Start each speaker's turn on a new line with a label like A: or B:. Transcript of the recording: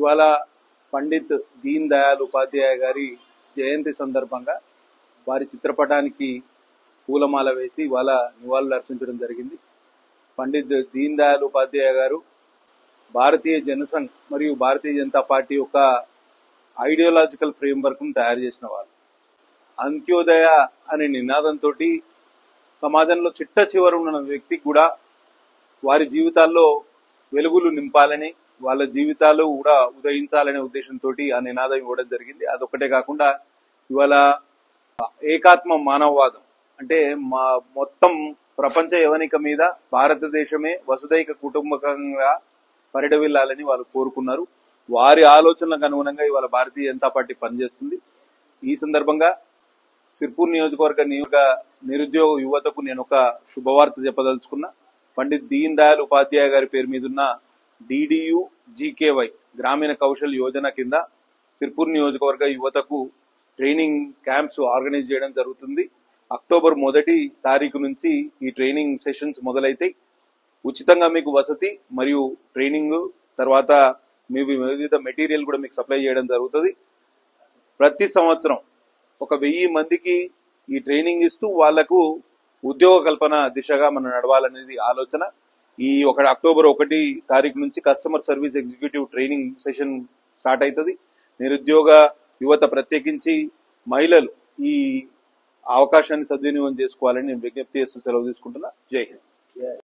A: ఇవాళ పండిత్ దీన్ దయాళ్ ఉపాధ్యాయ గారి జయంతి సందర్భంగా వారి చిత్రపటానికి పూలమాల వేసి ఇవాళ నివాళులు అర్పించడం జరిగింది. పండిత్ దీన్ దయాళ్ ఉపాధ్యాయ గారు భారతీయ జనసంఘ్ మరియు భారతీయ జనతా పార్టీ యొక్క ఐడియాలజికల్ ఫ్రేమ్వర్క్ ను తయారు చేసిన వారు. అంత్యోదయ అనే నినాదంతో సమాజంలో చిట్ట చివర ఉన్న వ్యక్తికి కూడా వారి జీవితాల్లో వెలుగులు నింపాలని, వాళ్ళ జీవితాలు కూడా ఉదయించాలనే ఉద్దేశంతో ఆ నినాదం ఇవ్వడం జరిగింది. అదొక్కటే కాకుండా ఇవాళ ఏకాత్మ మానవవాదం అంటే మొత్తం ప్రపంచ యవనిక మీద భారతదేశమే వసుదైక కుటుంబకంగా పరిడవిల్లాలని వాళ్ళు కోరుకున్నారు. వారి ఆలోచనలకు అనుగుణంగా ఇవాళ భారతీయ జనతా పార్టీ పనిచేస్తుంది. ఈ సందర్భంగా సిర్పూర్ నియోజకవర్గ నిరుద్యోగ యువతకు నేను ఒక శుభవార్త చెప్పదలుచుకున్నా. పండిత్ దీన్ దయాళ్ ఉపాధ్యాయ గారి పేరు మీదున్న DDU GKY గ్రామీణ కౌశల్ యోజన కింద సిర్పూర్ నియోజకవర్గ యువతకు ట్రైనింగ్ క్యాంప్స్ ఆర్గనైజ్ చేయడం జరుగుతుంది. అక్టోబర్ 1 తారీఖు నుంచి ఈ ట్రైనింగ్ సెషన్స్ మొదలైతాయి. ఉచితంగా మీకు వసతి మరియు ట్రైనింగ్ తర్వాత మీ వివిధ మెటీరియల్ కూడా మీకు సప్లై చేయడం జరుగుతుంది. ప్రతి సంవత్సరం ఒక 1000 మందికి ఈ ట్రైనింగ్ ఇస్తూ వాళ్లకు ఉద్యోగ కల్పన దిశగా మనం నడవాలనేది ఆలోచన. ఈ అక్టోబర్ 1 తారీఖు నుంచి customer service executive training session start అవుతుంది. నిరుద్యోగ యువత ప్రత్యేకించి మహిళలు ఈ అవకాశాన్ని సద్వినియోగం చేసుకోవాలని నేను విజ్ఞప్తి చేస్తూ సెలవు తీసుకుంటున్నా. జై హింద్.